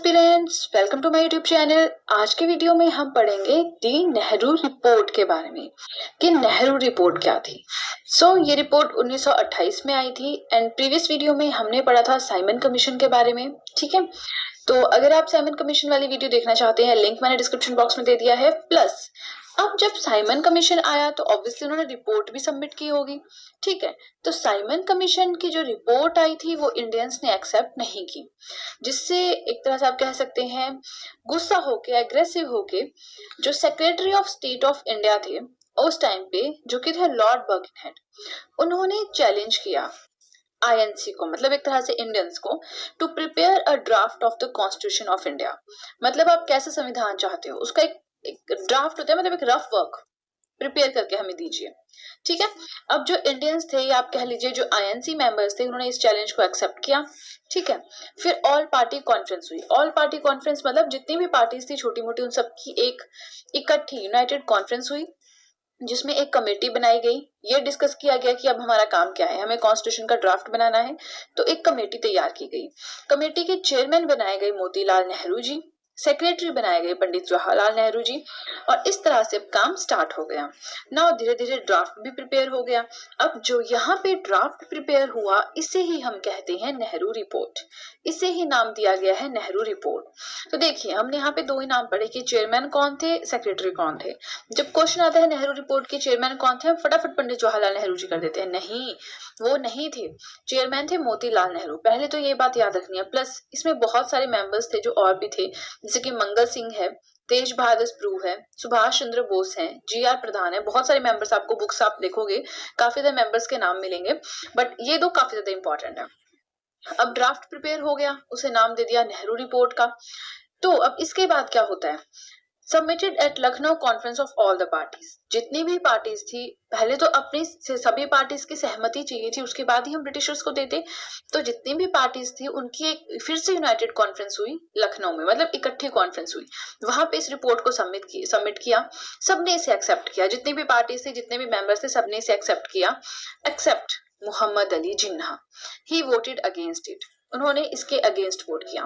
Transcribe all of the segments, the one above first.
Aspirants, welcome to my YouTube channel. आज के video में हम पढ़ेंगे दी नेहरू रिपोर्ट के बारे में कि नेहरू रिपोर्ट क्या थी। ये रिपोर्ट 1928 में आई थी एंड प्रीवियस वीडियो में हमने पढ़ा था साइमन कमीशन के बारे में। ठीक है, तो अगर आप साइमन कमीशन वाली वीडियो देखना चाहते हैं, लिंक मैंने डिस्क्रिप्शन बॉक्स में दे दिया है। प्लस अब जब साइमन कमीशन आया तो ऑब्वियसली उन्होंने रिपोर्ट भी सबमिट की होगी। ठीक है, तो साइमन कमीशन की जो रिपोर्ट आई थी वो इंडियंस ने एक्सेप्ट नहीं की, जिससे एक तरह से आप कह सकते हैं गुस्सा होके, एग्रेसिव होके जो secretary of state of India थे उस टाइम पे, जो कि थे लॉर्ड बर्किनहेड, उन्होंने चैलेंज किया आईएनसी को, मतलब एक तरह से इंडियंस को, to prepare a draft of the constitution of India. मतलब आप कैसे संविधान चाहते हो, उसका एक ड्राफ्ट होता है, मतलब एक रफ वर्क प्रिपेयर करके हमें दीजिए। ठीक है, अब जो इंडियंस थे या आप कह लीजिए जो आईएनसी मेंबर्स थे, उन्होंने इस चैलेंज को एक्सेप्ट किया। ठीक है, फिर ऑल पार्टी कॉन्फ्रेंस हुई। ऑल पार्टी कॉन्फ्रेंस मतलब जितनी भी पार्टीज थी छोटी मोटी, उन सबकी एक इकट्ठी यूनाइटेड कॉन्फ्रेंस हुई, जिसमें एक कमेटी बनाई गई। ये डिस्कस किया गया कि अब हमारा काम क्या है, हमें कॉन्स्टिट्यूशन का ड्राफ्ट बनाना है, तो एक कमेटी तैयार की गई। कमेटी के चेयरमैन बनाए गए मोतीलाल नेहरू जी, सेक्रेटरी बनाए गए पंडित जवाहरलाल नेहरू जी, और इस तरह से काम स्टार्ट हो गया। नाउ धीरे धीरे ड्राफ्ट भी प्रिपेयर हो गया। अब जो यहाँ पे ड्राफ्ट प्रिपेयर हुआ, इसे ही हम कहते हैं नेहरू रिपोर्ट। इसे ही नाम दिया गया है नेहरू रिपोर्ट। तो देखिए, हमने यहाँ पे दो ही नाम पढ़े कि चेयरमैन कौन थे, सेक्रेटरी कौन थे। जब क्वेश्चन आता है नेहरू रिपोर्ट के चेयरमैन कौन थे, हम फटाफट पंडित जवाहरलाल नेहरू जी कर देते हैं। नहीं, वो नहीं थे। चेयरमैन थे मोतीलाल नेहरू, पहले तो ये बात याद रखनी है। प्लस इसमें बहुत सारे मेंबर्स थे जो और भी थे, जैसे कि मंगल सिंह है, तेज बहादुर प्रभु है, सुभाष चंद्र बोस है, जीआर प्रधान है। बहुत सारे मेंबर्स, आपको बुक्स आप देखोगे काफी ज्यादा मेंबर्स के नाम मिलेंगे, बट ये दो काफी ज्यादा इंपॉर्टेंट है। अब ड्राफ्ट प्रिपेयर हो गया, उसे नाम दे दिया नेहरू रिपोर्ट का। तो अब इसके बाद क्या होता है, submitted at Lucknow conference of all the parties. जितनी भी पार्टीज थी, पहले तो अपनी से सभी पार्टीज की सहमति चाहिए थी, उसके बाद ही हम ब्रिटिशर्स को देते। तो जितनी भी पार्टीज थी उनकी एक फिर से यूनाइटेड कॉन्फ्रेंस हुई लखनऊ में, मतलब इकट्ठी कॉन्फ्रेंस हुई। वहां पे इस रिपोर्ट को सबमिट किया। सबने इसे एक्सेप्ट किया, जितनी भी पार्टीज थी, जितने भी मेंबर्स थे, सबने इसे एक्सेप्ट किया, except Mohammad Ali Jinnah. He voted against it, उन्होंने इसके अगेंस्ट वोट किया।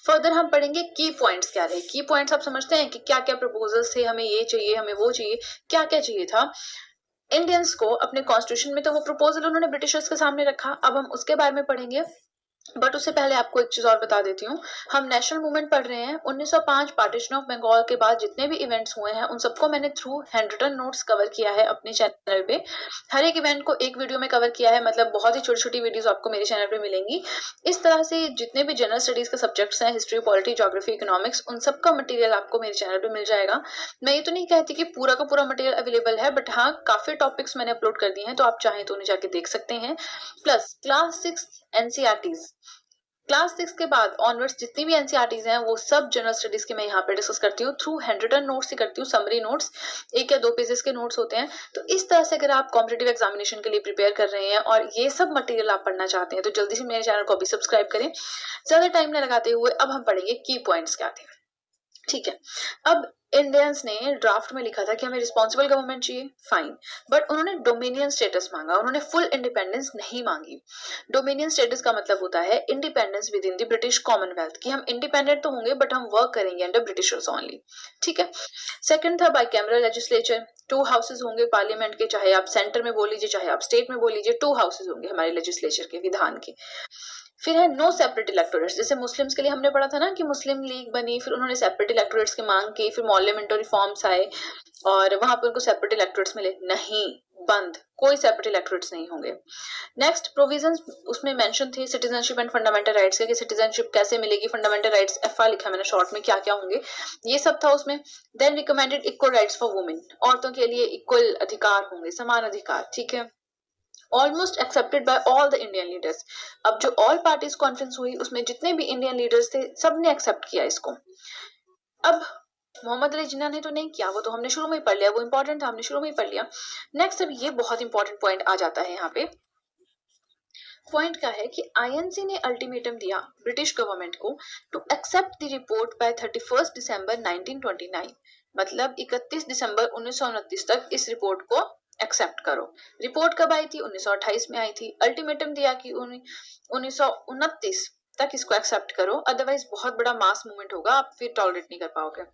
फर्दर हम पढ़ेंगे की पॉइंट्स क्या रहे। की पॉइंट्स आप समझते हैं कि क्या क्या प्रपोजल्स थे, हमें ये चाहिए, हमें वो चाहिए, क्या क्या चाहिए था इंडियंस को अपने कॉन्स्टिट्यूशन में। तो वो प्रपोजल उन्होंने ब्रिटिशर्स के सामने रखा। अब हम उसके बारे में पढ़ेंगे, बट उससे पहले आपको एक चीज और बता देती हूँ। हम नेशनल मूवमेंट पढ़ रहे हैं। 1905 पार्टीशन ऑफ बंगाल के बाद जितने भी इवेंट्स हुए हैं, उन सबको मैंने through handwritten notes cover किया है अपने चैनल पे। हर एक इवेंट को एक वीडियो में कवर किया है, मतलब बहुत ही छोटी छोटी वीडियोस आपको मेरे चैनल पे मिलेंगी। इस तरह से जितने भी जनरल स्टडीज के सब्जेक्ट्स हैं, हिस्ट्री, पॉलिटी, ज्योग्राफी, इकोनॉमिक्स, उन सब का मटेरियल आपको मेरे चैनल पे मिल जाएगा। मैं ये तो नहीं कहती कि पूरा का पूरा मटेरियल अवेलेबल है, बट हाँ, काफी टॉपिक्स मैंने अपलोड कर दिए हैं, तो आप चाहें तो उन्हें जाके देख सकते हैं। प्लस क्लास 6 एनसीईआरटीज, क्लास 6 के बाद ऑनवर्ड्स जितनी भी एनसीईआरटीज हैं, वो सब जनरल स्टडीज के मैं यहाँ पे डिस्कस करती हूँ थ्रू हैंड रिटन नोट्स ही करती हूँ, समरी नोट्स, 1 या 2 पेजेस के नोट्स होते हैं। तो इस तरह से अगर आप कॉम्पिटिटिव एग्जामिनेशन के लिए प्रिपेयर कर रहे हैं और ये सब मटेरियल आप पढ़ना चाहते हैं, तो जल्दी से मेरे चैनल को अभी सब्सक्राइब करें। ज्यादा टाइम न लगाते हुए अब हम पढ़ेंगे की पॉइंट्स क्या थे। ठीक है, अब इंडियंस ने ड्राफ्ट में लिखा था कि हमें रिस्पॉन्सिबल गवर्नमेंट चाहिए, फाइन, बट उन्होंने डोमिनियन स्टेटस मांगा, उन्होंने फुल इंडिपेंडेंस नहीं मांगी। डोमिनियन स्टेटस का मतलब होता है independence with in the British Commonwealth, कि हम इंडिपेंडेंट तो होंगे बट हम वर्क करेंगे अंडर ब्रिटिशर्स ओनली। ठीक है, सेकंड था बाई कैमरल लेजिस्लेचर, 2 हाउसेज होंगे पार्लियामेंट के, चाहे आप सेंटर में बोल लीजिए चाहे आप स्टेट में बोल लीजिए, 2 हाउसेज होंगे हमारे लेजिस्लेचर के, विधान के। फिर है नो सेपरेट इलेक्टोरेट्स, जैसे मुस्लिम्स के लिए हमने पढ़ा था ना कि मुस्लिम लीग बनी, फिर उन्होंने सेपरेट इलेक्टोरेट्स की मांग की, फिर मोहल्ले मिंटो रिफॉर्म्स आए और वहां पर उनको सेपरेट इलेक्टोरेट्स मिले। नहीं, बंद, कोई सेपरेट इलेक्टोरेट्स नहीं होंगे। नेक्स्ट प्रोविजंस उसमें मेंशन थे सिटीजनशिप एंड फंडामेंटल राइट्स के, कि सिटीजनशिप कैसे मिलेगी, फंडामेंटल राइट्स एफआर लिखा मैंने शॉर्ट में, क्या क्या होंगे, ये सब था उसमें। Then recommended equal rights for women, औरतों के लिए इक्वल अधिकार होंगे, समान अधिकार। ठीक है, almost accepted by all the Indian leaders. अब जो ऑल पार्टीज कॉन्फ्रेंस हुई, उसमें जितने भी इंडियन लीडर्स थे, सबने एक्सेप्ट किया इसको। अब मोहम्मद अली जिन्ना ने तो नहीं किया, वो तो हमने शुरू में ही पढ़ लिया, वो इंपॉर्टेंट था, हमने शुरू में ही पढ़ लिया। नेक्स्ट अब ये बहुत इंपॉर्टेंट पॉइंट आ जाता है यहाँ पे। पॉइंट क्या है कि आईएनसी ने अल्टीमेटम दिया ब्रिटिश गवर्नमेंट को to accept the report by 31 December 1929, मतलब 31 दिसंबर 1929 तक इस रिपोर्ट को एक्सेप्ट करो। रिपोर्ट कब आई थी? 1928 में आई थी। अल्टीमेटम दिया कि 1929 तक इसको एक्सेप्ट करो, अदरवाइज बहुत बड़ा मास मूवमेंट होगा, आप फिर टॉलरेट नहीं कर पाओगे।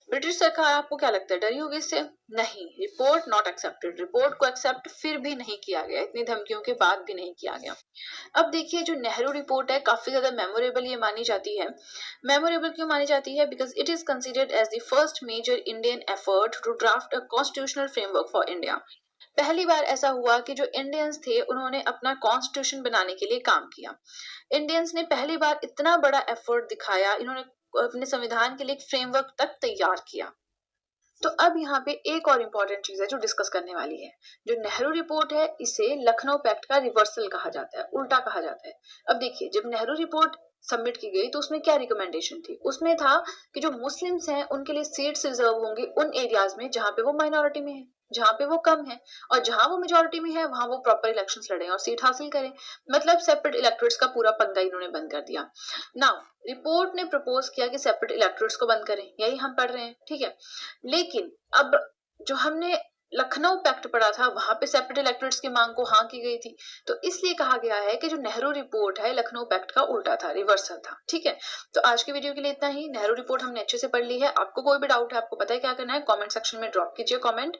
ब्रिटिश सरकार आपको क्या लगता है डरी होगी इससे? नहीं, रिपोर्ट नॉट एक्सेप्टेड, रिपोर्ट को एक्सेप्ट फिर भी नहीं किया गया, इतनी धमकियों के बाद भी नहीं किया गया। अब देखिए जो नेहरू रिपोर्ट है काफी ज्यादा मेमोरेबल ये मानी जाती है। मेमोरेबल क्यों मानी जाती है? Because it is considered as the first major Indian effort to draft a constitutional framework for India. पहली बार ऐसा हुआ कि जो इंडियंस थे उन्होंने अपना कॉन्स्टिट्यूशन बनाने के लिए काम किया। इंडियंस ने पहली बार इतना बड़ा एफर्ट दिखाया, इन्होंने अपने संविधान के लिए एक फ्रेमवर्क तक तैयार किया। तो अब यहाँ पे एक और इम्पोर्टेंट चीज है जो डिस्कस करने वाली है। जो नेहरू रिपोर्ट है इसे लखनऊ पैक्ट का रिवर्सल कहा जाता है, उल्टा कहा जाता है। अब देखिए जब नेहरू रिपोर्ट सबमिट की गई तो उसमें क्या रिकमेंडेशन थी? उसमें था कि जो मुस्लिम्स हैं उनके लिए सीट्स रिजर्व होंगी उन एरियाज में जहां पे वो माइनॉरिटी में है, जहां पे वो कम है, और जहां वो मेजोरिटी में है वहां वो प्रॉपर इलेक्शंस लड़ें और सीट हासिल करें। मतलब सेपरेट इलेक्टोरेट्स का पूरा पंगा इन्होंने बंद कर दिया। नाउ रिपोर्ट ने प्रपोज किया कि सेपरेट इलेक्टोरेट्स को बंद करें, यही हम पढ़ रहे हैं, ठीक है। लेकिन अब जो हमने लखनऊ पैक्ट पढ़ा था वहां पे सेपरेट इलेक्टोरेट्स की मांग को हाँ की गई थी, तो इसलिए कहा गया है कि जो नेहरू रिपोर्ट है लखनऊ पैक्ट का उल्टा था, रिवर्सल था, ठीक है। तो आज की वीडियो के लिए इतना ही। नेहरू रिपोर्ट हमने अच्छे से पढ़ ली है। आपको कोई भी डाउट है आपको पता है क्या करना है, कमेंट सेक्शन में ड्रॉप कीजिए कमेंट।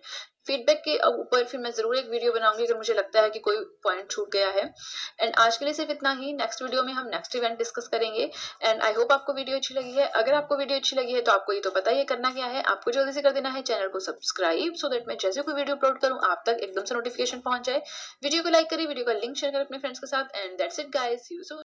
फीडबैक के ऊपर फिर मैं जरूर एक वीडियो बनाऊंगी अगर मुझे लगता है कि कोई पॉइंट छूट गया है। एंड आज के लिए सिर्फ इतना ही। नेक्स्ट वीडियो में हम नेक्स्ट इवेंट डिस्कस करेंगे। एंड आई होप आपको वीडियो अच्छी लगी है। अगर आपको वीडियो अच्छी लगी है तो आपको ये तो पता ही है करना क्या है, आपको जल्दी से कर देना है चैनल को सब्सक्राइब, सो दैट मैं जैसे कोई वीडियो अपलोड करूं आप तक एकदम से नोटिफिकेशन पहुंच जाए। वीडियो को लाइक करिए, वीडियो का लिंक शेयर करें अपने फ्रेंड्स के साथ। And that's it guys, see you soon.